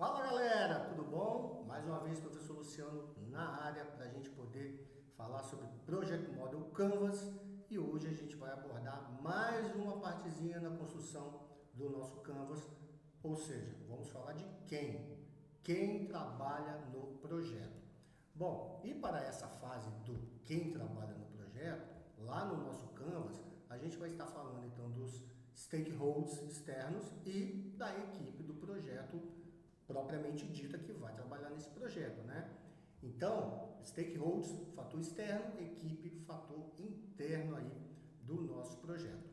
Fala galera, tudo bom? Mais uma vez, professor Luciano na área para a gente poder falar sobre Project Model Canvas e hoje a gente vai abordar mais uma partezinha na construção do nosso Canvas, ou seja, vamos falar de quem trabalha no projeto. Bom, e para essa fase do quem trabalha no projeto, lá no nosso Canvas, a gente vai estar falando então dos stakeholders externos e da equipe do projeto propriamente dita que vai trabalhar nesse projeto, né? Então, stakeholders, fator externo, equipe, fator interno aí do nosso projeto.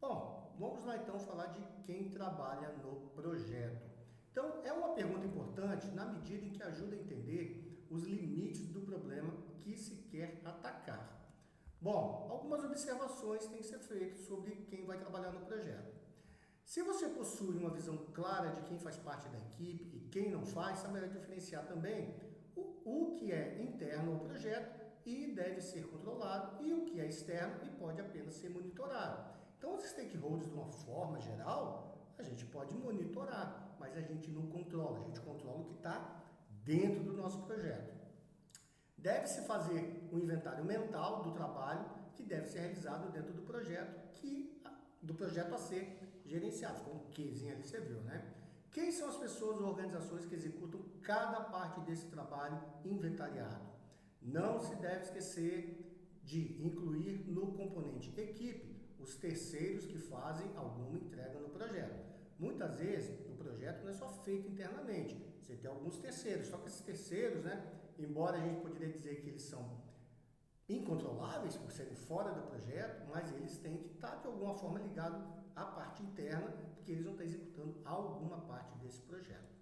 Bom, vamos lá então falar de quem trabalha no projeto. Então, é uma pergunta importante na medida em que ajuda a entender os limites do problema que se quer atacar. Bom, algumas observações têm que ser feitas sobre quem vai trabalhar no projeto. Se você possui uma visão clara de quem faz parte da equipe e quem não faz, saberá diferenciar também o que é interno ao projeto e deve ser controlado e o que é externo e pode apenas ser monitorado. Então, os stakeholders, de uma forma geral, a gente pode monitorar, mas a gente não controla, a gente controla o que está dentro do nosso projeto. Deve-se fazer um inventário mental do trabalho que deve ser realizado dentro do projeto a ser gerenciado. Com um quezinho ali você viu, né? Quem são as pessoas ou organizações que executam cada parte desse trabalho inventariado? Não se deve esquecer de incluir no componente equipe os terceiros que fazem alguma entrega no projeto. Muitas vezes o projeto não é só feito internamente, você tem alguns terceiros, só que esses terceiros, né, embora a gente poderia dizer que eles são incontroláveis por serem fora do projeto, mas eles têm que estar de alguma forma ligados à parte interna, porque eles vão estar executando alguma parte desse projeto.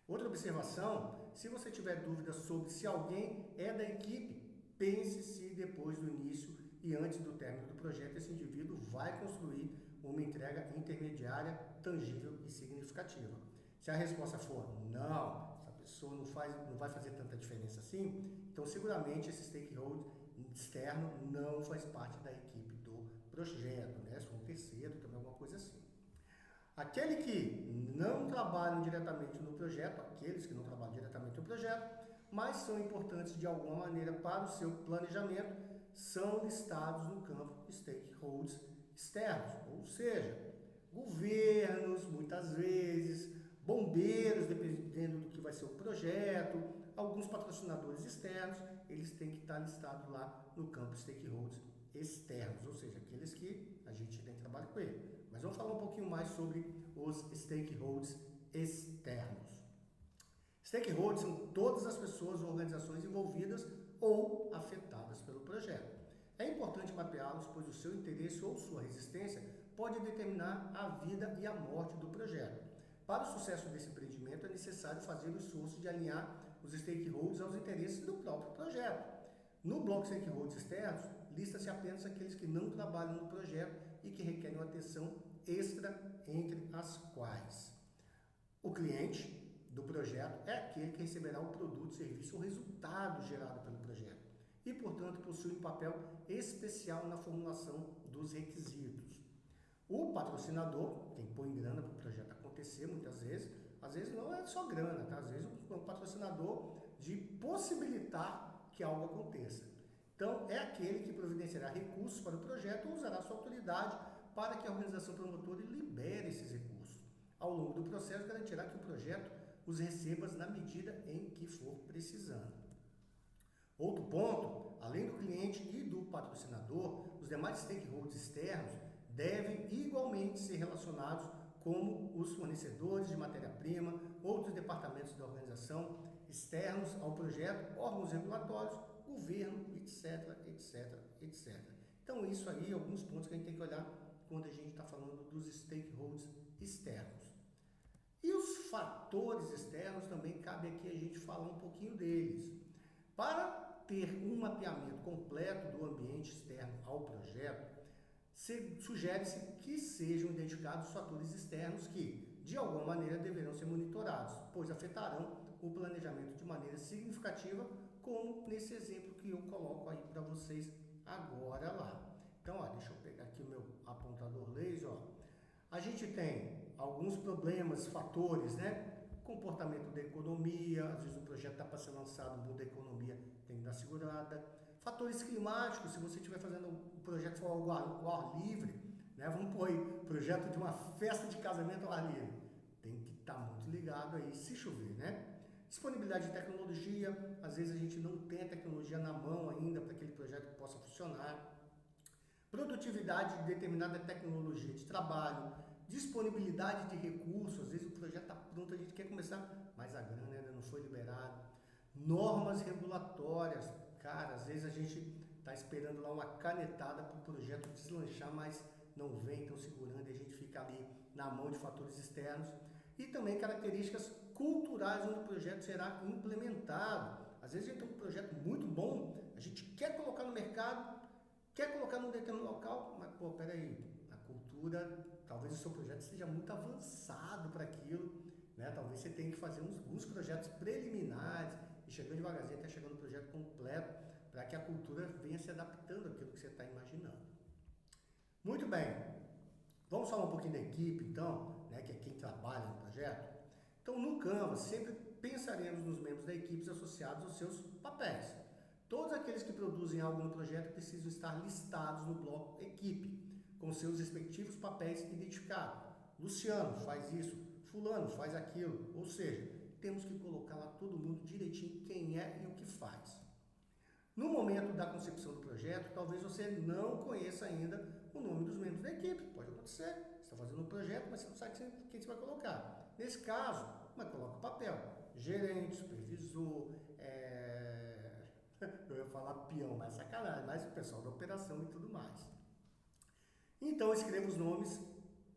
Outra observação, se você tiver dúvidas sobre se alguém é da equipe, pense se depois do início e antes do término do projeto esse indivíduo vai construir uma entrega intermediária, tangível e significativa. Se a resposta for não, essa pessoa não vai fazer tanta diferença assim, então seguramente esse stakeholder externo não faz parte da equipe do projeto, né? Se for um terceiro, também alguma coisa assim. Aquele que não trabalham diretamente no projeto, aqueles que não trabalham diretamente no projeto, mas são importantes de alguma maneira para o seu planejamento, são listados no campo stakeholders externos, ou seja, governos, muitas vezes, bombeiros, dependendo do que vai ser o projeto, alguns patrocinadores externos, eles têm que estar listados lá no campo stakeholders externos, ou seja, aqueles que a gente tem trabalho com ele. Mas vamos falar um pouquinho mais sobre os stakeholders externos. Stakeholders são todas as pessoas ou organizações envolvidas ou afetadas pelo projeto. É importante mapeá-los, pois o seu interesse ou sua resistência pode determinar a vida e a morte do projeto. Para o sucesso desse empreendimento, é necessário fazer o esforço de alinhar os stakeholders aos interesses do próprio projeto. No bloco stakeholders externos, lista-se apenas aqueles que não trabalham no projeto e que requerem uma atenção extra, entre as quais o cliente do projeto é aquele que receberá o produto, serviço ou resultado gerado pelo projeto e, portanto, possui um papel especial na formulação dos requisitos. O patrocinador, quem põe grana para o projeto acontecer, muitas vezes, às vezes não é só grana, tá? Às vezes é um patrocinador de possibilitar que algo aconteça. Então, é aquele que providenciará recursos para o projeto ou usará sua autoridade para que a organização promotora libere esses recursos. Ao longo do processo, garantirá que o projeto os receba na medida em que for precisando. Outro ponto, além do cliente e do patrocinador, os demais stakeholders externos devem igualmente ser relacionados como os fornecedores de matéria-prima, outros departamentos da organização, externos ao projeto, órgãos regulatórios, governo, etc, etc, etc. Então, isso aí, alguns pontos que a gente tem que olhar quando a gente está falando dos stakeholders externos. E os fatores externos também cabe aqui a gente falar um pouquinho deles. Para ter um mapeamento completo do ambiente externo ao projeto, sugere-se que sejam identificados os fatores externos que, de alguma maneira, deverão ser monitorados, pois afetarão o planejamento de maneira significativa, como nesse exemplo que eu coloco aí para vocês agora lá. Então, ó, deixa eu pegar aqui o meu apontador laser. Ó. A gente tem alguns problemas, fatores, né? comportamento da economia, às vezes o projeto está para ser lançado, muda a economia, tem que dar segurada. Fatores climáticos, se você estiver fazendo um projeto for ao ar livre, né? Vamos pôr aí, projeto de uma festa de casamento ao ar livre, tem que estar muito ligado aí, se chover, né? Disponibilidade de tecnologia, às vezes a gente não tem a tecnologia na mão ainda para aquele projeto que possa funcionar. Produtividade de determinada tecnologia de trabalho, disponibilidade de recursos, às vezes o projeto está pronto, a gente quer começar, mas a grana ainda não foi liberada. Normas regulatórias, cara, às vezes a gente está esperando lá uma canetada para o projeto deslanchar, mas não vem, estão segurando e a gente fica ali na mão de fatores externos. E também características culturais onde o projeto será implementado. Às vezes a gente tem um projeto muito bom, a gente quer colocar no mercado, quer colocar num determinado local, mas pô, peraí, a cultura, talvez o seu projeto seja muito avançado para aquilo, né? Talvez você tenha que fazer alguns projetos preliminares e chegando devagarzinho até chegando no projeto completo, para que a cultura venha se adaptando àquilo que você está imaginando. Muito bem, vamos falar um pouquinho da equipe então, né, que é quem trabalha no projeto. Então no Canvas sempre pensaremos nos membros da equipe associados aos seus papéis. Todos aqueles que produzem algo no projeto precisam estar listados no bloco equipe, com seus respectivos papéis identificados. Luciano faz isso, fulano faz aquilo, ou seja, temos que colocar lá todo mundo direitinho quem é e o que faz. No momento da concepção do projeto, talvez você não conheça ainda o nome dos membros da equipe. Pode acontecer, você está fazendo um projeto, mas você não sabe quem você vai colocar. Nesse caso, mas coloca o papel. Gerente, supervisor, eu ia falar peão, mas sacanagem, mas o pessoal da operação e tudo mais. Então, escreva os nomes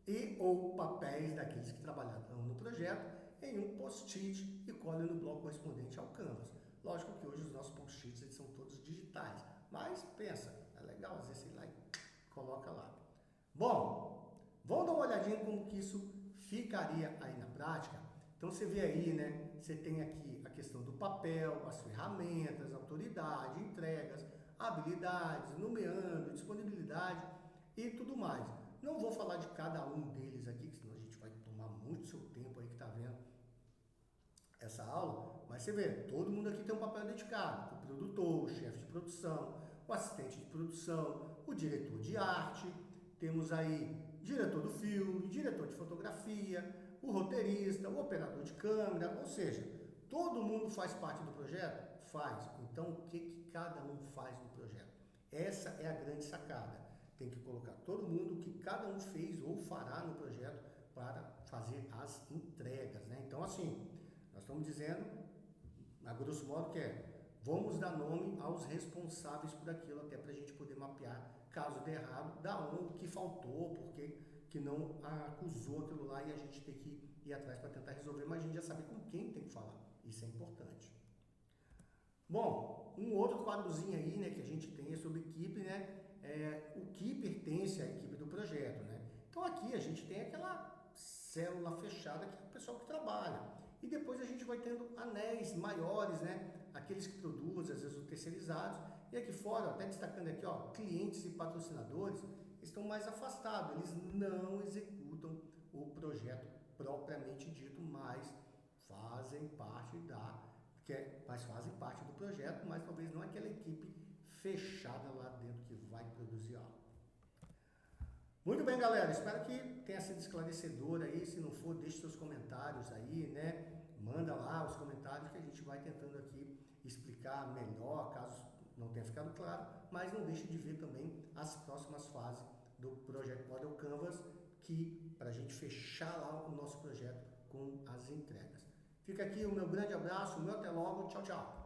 e ou papéis daqueles que trabalharam no projeto em um post-it e cole no bloco correspondente ao Canvas. Lógico que hoje os nossos post-its eles são todos digitais, mas pensa, é legal, às vezes você vai lá e coloca lá. Bom, vamos dar uma olhadinha como que isso ficaria aí na prática. Então você vê aí, né, você tem aqui a questão do papel, as ferramentas, autoridade, entregas, habilidades, nomeando, disponibilidade e tudo mais. Não vou falar de cada um deles aqui, senão a gente vai tomar muito seu tempo aí que está vendo essa aula, mas você vê, todo mundo aqui tem um papel dedicado, o produtor, o chefe de produção, o assistente de produção, o diretor de arte, temos aí diretor do filme, diretor de fotografia, o roteirista, o operador de câmera, ou seja, todo mundo faz parte do projeto? Faz. Então, o que cada um faz no projeto? Essa é a grande sacada. Tem que colocar todo mundo o que cada um fez ou fará no projeto para fazer as entregas, né? Então, assim, nós estamos dizendo, a grosso modo, que vamos dar nome aos responsáveis por aquilo, até para a gente poder mapear, caso dê errado, da onde, o que faltou, porque que não acusou aquilo lá e a gente tem que ir atrás para tentar resolver, mas a gente já sabe com quem tem que falar. Isso é importante. Bom, um outro quadrozinho aí, né, que a gente tem é sobre equipe, né, o que pertence à equipe do projeto, né. Então aqui a gente tem aquela célula fechada que é o pessoal que trabalha. E depois a gente vai tendo anéis maiores, né, aqueles que produzem, às vezes os terceirizados. E aqui fora, até destacando aqui, ó, clientes e patrocinadores estão mais afastados, eles não executam o projeto propriamente dito, mas fazem parte do projeto, mas talvez não aquela equipe fechada lá dentro que vai produzir algo. Muito bem, galera, espero que tenha sido esclarecedor aí, se não for, deixe seus comentários aí, né, manda lá os comentários que a gente vai tentando aqui explicar melhor, caso não tenha ficado claro, mas não deixe de ver também as próximas fases do Project Model Canvas, que para a gente fechar lá o nosso projeto com as entregas. Fica aqui o meu grande abraço, o meu até logo, tchau, tchau!